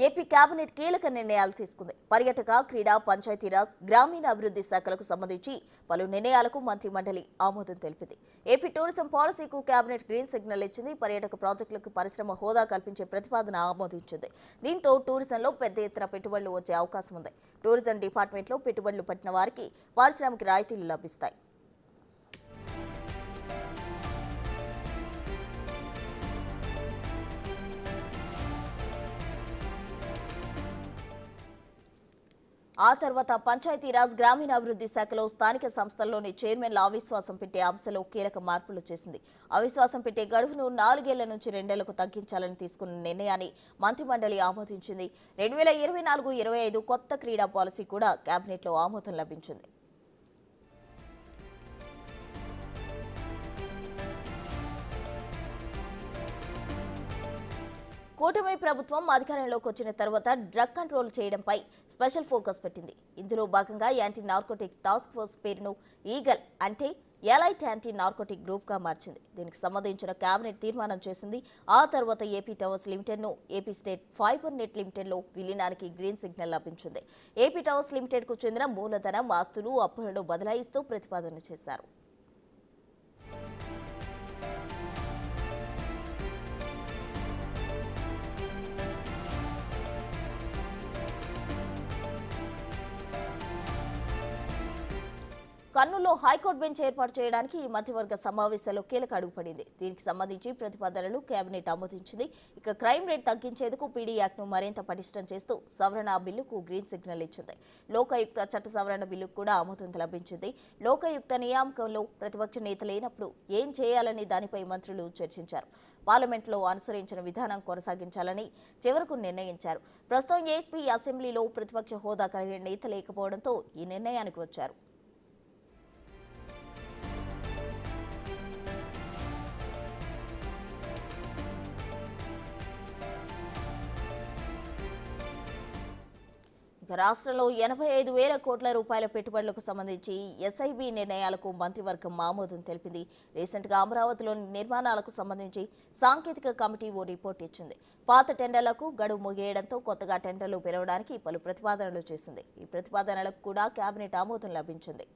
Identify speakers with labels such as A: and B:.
A: AP cabinet కీలక నిర్ణయాలు తీసుకుంది. పర్యాటక, క్రీడా, పంచాయతీరాజ్, గ్రామీణాభివృద్ధి శాఖలకు సంబంధించి పలు నిర్ణయాలకు మంత్రి మండలి ఆమోదం తెలిపింది. ఏపీ టూరిజం పాలసీకు కేబినెట్ గ్రీన్ సిగ్నల్ ఇచ్చింది. పర్యాటక ప్రాజెక్టులకు పరిశ్రమ హోదా కల్పించే ప్రతిపాదన ఆమోదించింది. దీంతో టూరిజంలో పెద్ద ఎత్తున పెట్టుబడులు వచ్చే అవకాశం ఉంది. టూరిజం డిపార్ట్మెంట్లో పెట్టుబడులు పెట్టిన వారికి పారిశ్రామిక రాయితీలు లభిస్తాయి. ఆ తర్వాత పంచాయతీరాజ్, గ్రామీణాభివృద్ధి శాఖలో స్థానిక సంస్థల్లోని చైర్మన్ల అవిశ్వాసం పెట్టే అంశంలో కీలక మార్పులు చేసింది. అవిశ్వాసం పెట్టే గడువును 4 ఏళ్ల నుంచి 2 ఏళ్లకు తగ్గించాలని తీసుకున్న నిర్ణయాన్ని మంత్రిమండలి ఆమోదించింది. 2024-25 కొత్త క్రీడా పాలసీ కూడా కేబినెట్లో ఆమోదం లభించింది. కూటమి ప్రభుత్వం అధికారంలోకి వచ్చిన తర్వాత డ్రగ్ కంట్రోల్ చేయడంపై స్పెషల్ ఫోకస్ పెట్టింది. ఇందులో భాగంగా యాంటీ నార్కోటిక్స్ టాస్క్ ఫోర్స్ పేరును ఈగల్ అంటే ఎలైట్ యాంటీ నార్కోటిక్ గ్రూప్ గా మార్చింది. దీనికి సంబంధించిన కేబినెట్ తీర్మానం చేసింది. ఆ తర్వాత ఏపీ టవర్స్ లిమిటెడ్ ను AP state fibre net limited లో విలీనానికి గ్రీన్ సిగ్నల్ లభించింది. ఏపీ టవర్స్ లిమిటెడ్ కు చెందిన మూలధనం, ఆస్తులు, అప్పులను బదలాయిస్తూ ప్రతిపాదన చేశారు. కర్నూలులో హైకోర్టు బెంచ్ ఏర్పాటు చేయడానికి ఈ మంత్రివర్గ సమావేశాల్లో కీలక అడుగుపడింది. దీనికి సంబంధించి ప్రతిపాదనలు కేబినెట్ ఆమోదించింది. ఇక క్రైమ్ రేట్ తగ్గించేందుకు పీడీ యాక్ట్ను మరింత పటిష్టం చేస్తూ సవరణ బిల్లుకు గ్రీన్ సిగ్నల్ ఇచ్చింది. లోకాయుక్త చట్ట సవరణ బిల్లుకు కూడా ఆమోదం లభించింది. లోకాయుక్త నియామకంలో ప్రతిపక్ష నేత లేనప్పుడు ఏం చేయాలని దానిపై మంత్రులు చర్చించారు. పార్లమెంట్లో అనుసరించిన విధానం కొనసాగించాలని చివరకు నిర్ణయించారు. ప్రస్తుతం ఏపీ అసెంబ్లీలో ప్రతిపక్ష హోదా కలిగిన నేత లేకపోవడంతో ఈ నిర్ణయానికి వచ్చారు. రాష్ట్రంలో 85,000 కోట్ల రూపాయల పెట్టుబడులకు సంబంధించి ఎస్ఐబి నిర్ణయాలకు మంత్రివర్గం ఆమోదం తెలిపింది. రీసెంట్ గా అమరావతిలోని నిర్మాణాలకు సంబంధించి సాంకేతిక కమిటీ ఓ రిపోర్ట్ ఇచ్చింది. పాత టెండర్లకు గడువు ముగియడంతో కొత్తగా టెండర్లు పిలవడానికి పలు ప్రతిపాదనలు చేసింది. ఈ ప్రతిపాదనలకు కూడా కేబినెట్ ఆమోదం లభించింది.